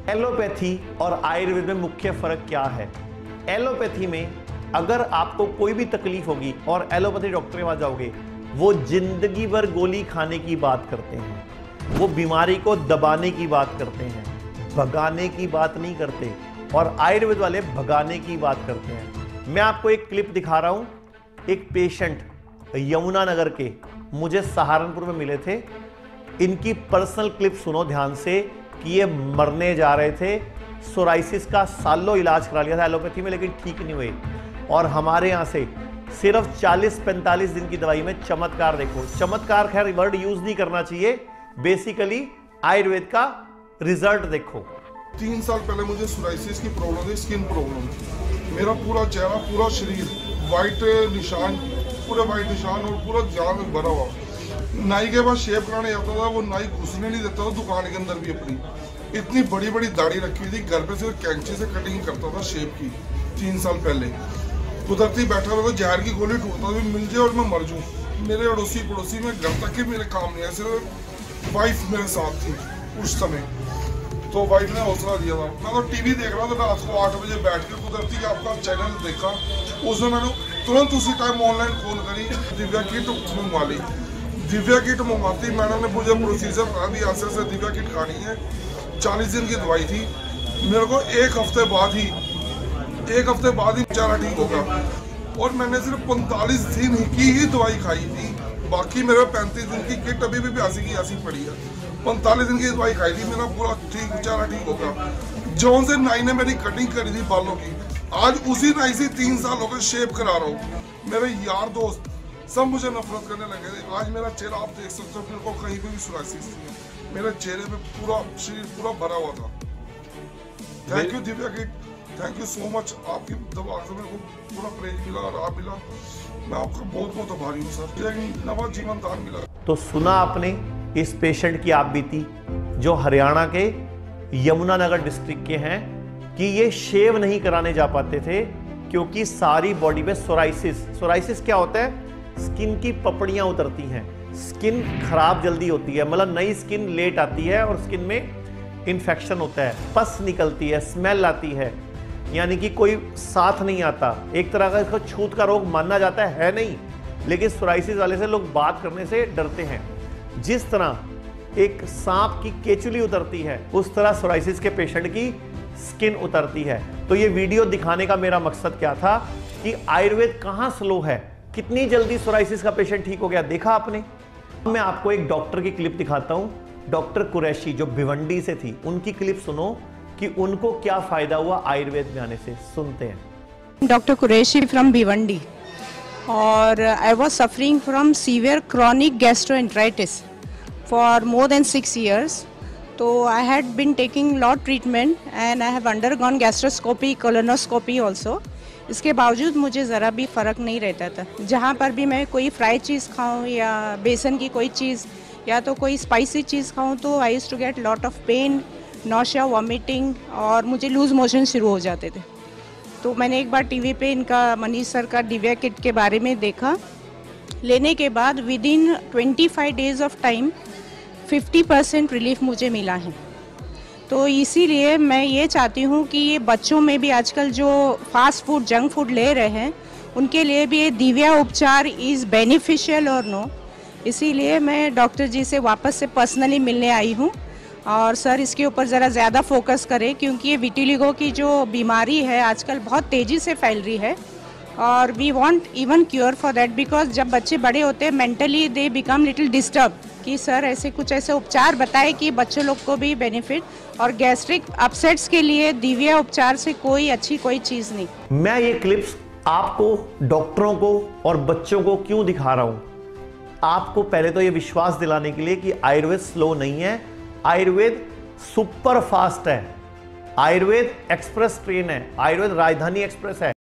Allopathy और आयुर्वेद में मुख्य फर्क क्या है? एलोपैथी में अगर आपको कोई भी तकलीफ होगी और एलोपैथी डॉक्टर के पास जाओगे, वो जिंदगी भर गोली खाने की बात करते हैं, वो बीमारी को दबाने की बात करते हैं, भगाने की बात नहीं करते। और आयुर्वेद वाले भगाने की बात करते हैं। मैं आपको एक क्लिप दिखा रहा हूं। एक पेशेंट यमुनानगर के मुझे सहारनपुर में मिले थे। इनकी पर्सनल क्लिप सुनो ध्यान से कि ये मरने जा रहे थे। सोराइसिस का सालों इलाज करा लिया था एलोपैथी में, लेकिन ठीक नहीं हुए। और हमारे यहाँ से सिर्फ 40-45 दिन की दवाई में चमत्कार देखो। चमत्कार खैर वर्ड यूज नहीं करना चाहिए, बेसिकली आयुर्वेद का रिजल्ट देखो। 3 साल पहले मुझे सोराइसिस की प्रॉब्लम थी, स्किन प्रॉब्लम। मेरा पूरा चेहरा, पूरा शरीर वाइट निशान, पूरे वाइट निशान और पूरा जान भरा हुआ। नाई के पास शेव कराने जाता था, वो नाई घुसने नहीं देता था दुकान के अंदर भी। अपनी इतनी बड़ी बड़ी दाढ़ी रखी हुई थी, घर पे सिर्फ कैंची से कटिंग करता था शेव की। 3 साल पहले कुदरती बैठा हुआ, जहर की गोली टूटता भी मिल जाए और मैं मर जाऊँ। मेरे अड़ोसी पड़ोसी में घर तक के मेरे काम नहीं है, सिर्फ वाइफ मेरे साथ थी उस समय। तो वाइफ ने हौसला दिया था। मैं तो टीवी देख रहा था रात को 8 बजे बैठ के, कुदरती आपका चैनल देखा। उसमें मैंने तुरंत उसी टाइम ऑनलाइन कॉल करी, दिव्या किट मंगवा ली। दिव्या किट मंगवाती मैंने ने मुझे प्रोसीजर कहा भी ऐसे ऐसे दिव्या किट खानी है। 40 दिन की दवाई थी। मेरे को एक हफ्ते बाद ही बेचारा ठीक होगा। और मैंने सिर्फ 45 दिन की ही दवाई खाई थी। बाकी मेरे 35 दिन की किट अभी भी ऐसी की ऐसी पड़ी है। 45 दिन की दवाई खाई थी, मेरा पूरा ठीक बेचारा ठीक होगा। जौन से नाई ने मेरी कटिंग करी थी बालों की, आज उसी नाई से 3 साल हो गए शेव करा रहा हूँ। मेरे यार दोस्त सब मुझे नफरत करने लगे थे। आज मेरा चेहरा आप देख सकते हो, मेरे को कहीं पे भी सोराइसिस नहीं है। मेरे चेहरे पे पूरा शरीर पूरा भरा हुआ था। Thank you Divya kit, thank you so much. आपकी दवा से मेरे को पूरा प्रेज मिला और आप मिला। मैं आपका बहुत बहुत आभारी हूँ सर। नवा जीवन दान मिला। तो सुना आपने इस पेशेंट की आप बीती, जो हरियाणा के यमुनानगर डिस्ट्रिक्ट के हैं, कि ये शेव नहीं कराने जा पाते थे क्योंकि सारी बॉडी पे सोराइसिस क्या होता है? स्किन की पपड़ियां उतरती हैं, स्किन खराब जल्दी होती है, मतलब नई स्किन लेट आती है और स्किन में इन्फेक्शन होता है, पस निकलती है, स्मेल आती है, यानी कि कोई साथ नहीं आता। एक तरह का इसको छूत का रोग माना जाता है नहीं, लेकिन सोराइसिस वाले से लोग बात करने से डरते हैं। जिस तरह एक सांप की केचुली उतरती है, उस तरह सोराइसिस के पेशेंट की स्किन उतरती है। तो ये वीडियो दिखाने का मेरा मकसद क्या था कि आयुर्वेद कहाँ स्लो है, कितनी जल्दी सोराइसिस का पेशेंट ठीक हो गया, देखा आपने। मैं आपको एक डॉक्टर की क्लिप दिखाता हूं, डॉक्टर कुरैशी जो भिवंडी से थी, उनकी क्लिप सुनो कि उनको क्या फायदा हुआ आयुर्वेद में आने से। सुनते हैं। डॉक्टर कुरैशी फ्रॉम भिवंडी, और I was suffering from severe chronic gastroenteritis for more than 6 years. तो I had been taking lot treatment and I have undergone gastroscopy, colonoscopy also. इसके बावजूद मुझे ज़रा भी फ़र्क नहीं रहता था। जहाँ पर भी मैं कोई फ्राई चीज़ खाऊं या बेसन की कोई चीज़ या तो कोई स्पाइसी चीज़ खाऊं, तो I used to get lot of pain, nausea, vomiting, और मुझे लूज़ मोशन शुरू हो जाते थे। तो मैंने एक बार टीवी पे इनका मनीष सर का दिव्या किट के बारे में देखा। लेने के बाद with in 25 days of time 50% relief मुझे मिला है। तो इसीलिए मैं ये चाहती हूँ कि ये बच्चों में भी आजकल जो फास्ट फूड, जंक फूड ले रहे हैं, उनके लिए भी ये दिव्या उपचार इज़ बेनिफिशियल और नो। इसीलिए मैं डॉक्टर जी से वापस से पर्सनली मिलने आई हूँ। और सर इसके ऊपर ज़रा ज़्यादा फोकस करें, क्योंकि ये विटिलिगो की जो बीमारी है आजकल बहुत तेज़ी से फैल रही है। और we want even cure for that, because जब बच्चे बड़े होते हैं mentally they become little disturb. कि सर ऐसे कुछ ऐसे उपचार बताए कि बच्चों लोग को भी बेनिफिट, और गैस्ट्रिक अपसेट्स के लिए दिव्या उपचार से कोई अच्छी कोई चीज़ नहीं। मैं ये क्लिप्स आपको, डॉक्टरों को और बच्चों को क्यों दिखा रहा हूं? आपको पहले तो ये विश्वास दिलाने के लिए कि आयुर्वेद स्लो नहीं है, आयुर्वेद सुपर फास्ट है, आयुर्वेद एक्सप्रेस ट्रेन है, आयुर्वेद राजधानी एक्सप्रेस है।